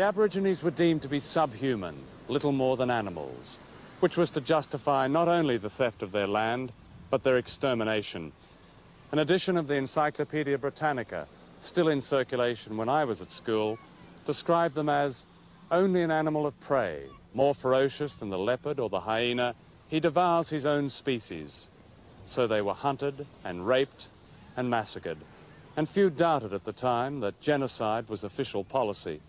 The Aborigines were deemed to be subhuman, little more than animals, which was to justify not only the theft of their land, but their extermination. An edition of the Encyclopedia Britannica, still in circulation when I was at school, described them as only an animal of prey, more ferocious than the leopard or the hyena. He devours his own species. So they were hunted and raped and massacred. And few doubted at the time that genocide was official policy.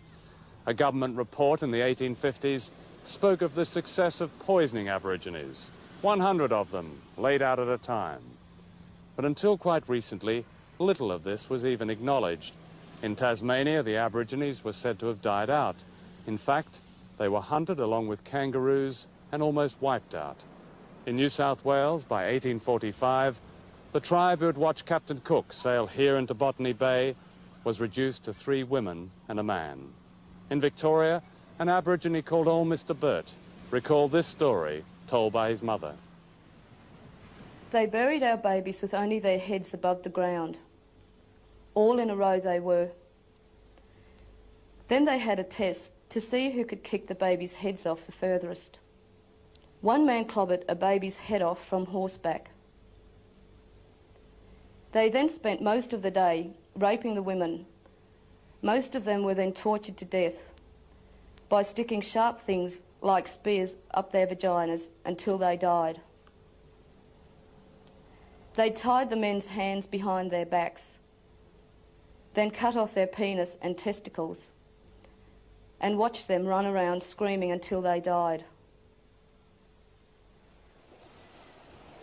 A government report in the 1850s spoke of the success of poisoning Aborigines, 100 of them laid out at a time. But until quite recently, little of this was even acknowledged. In Tasmania, the Aborigines were said to have died out. In fact, they were hunted along with kangaroos and almost wiped out. In New South Wales, by 1845, the tribe who had watched Captain Cook sail here into Botany Bay was reduced to 3 women and a man. In Victoria, an Aborigine called Old Mr. Burt recalled this story told by his mother. They buried our babies with only their heads above the ground. All in a row they were. Then they had a test to see who could kick the babies' heads off the furthest. One man clobbered a baby's head off from horseback. They then spent most of the day raping the women. Most of them were then tortured to death by sticking sharp things like spears up their vaginas until they died. They tied the men's hands behind their backs, then cut off their penis and testicles, and watched them run around screaming until they died.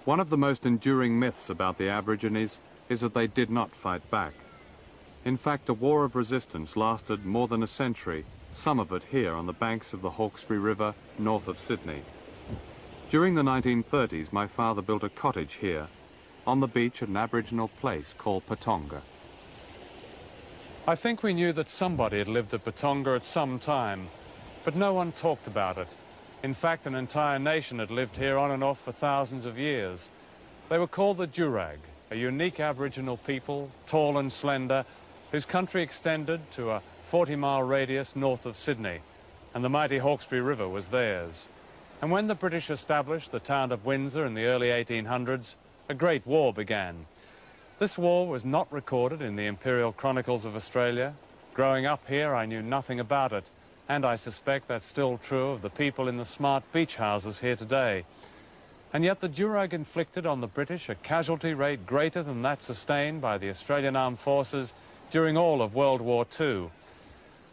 One of the most enduring myths about the Aborigines is that they did not fight back. In fact, the war of resistance lasted more than a century, some of it here on the banks of the Hawkesbury River, north of Sydney. During the 1930s, my father built a cottage here, on the beach at an Aboriginal place called Patonga. I think we knew that somebody had lived at Patonga at some time, but no one talked about it. In fact, an entire nation had lived here on and off for thousands of years. They were called the Jurag, a unique Aboriginal people, tall and slender, whose country extended to a 40-mile radius north of Sydney, and the mighty Hawkesbury River was theirs. And when the British established the town of Windsor in the early 1800s, a great war began. This war was not recorded in the Imperial Chronicles of Australia. Growing up here, I knew nothing about it, and I suspect that's still true of the people in the smart beach houses here today. And yet the Jurag inflicted on the British a casualty rate greater than that sustained by the Australian Armed Forces during all of World War II.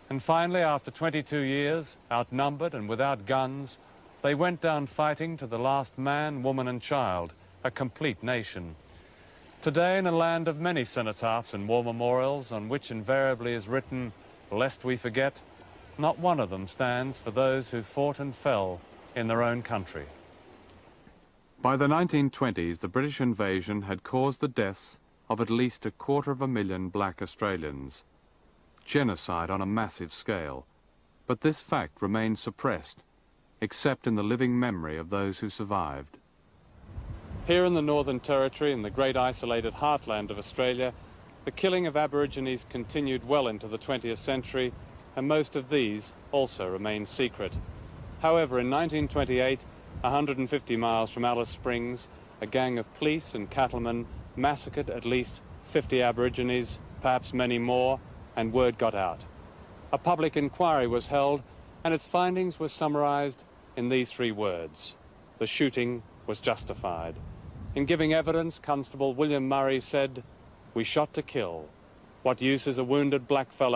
And finally, after 22 years, outnumbered and without guns, they went down fighting to the last man, woman and child, a complete nation. Today, in a land of many cenotaphs and war memorials on which invariably is written, "Lest we forget," not one of them stands for those who fought and fell in their own country. By the 1920s, the British invasion had caused the deaths of at least 250,000 black Australians. Genocide on a massive scale. But this fact remained suppressed, except in the living memory of those who survived. Here in the Northern Territory, in the great isolated heartland of Australia, the killing of Aborigines continued well into the 20th century, and most of these also remained secret. However, in 1928, 150 miles from Alice Springs, a gang of police and cattlemen massacred at least 50 Aborigines, perhaps many more, and word got out. A public inquiry was held, and its findings were summarized in these 3 words: the shooting was justified. In giving evidence, Constable William Murray said, "We shot to kill. What use is a wounded blackfellow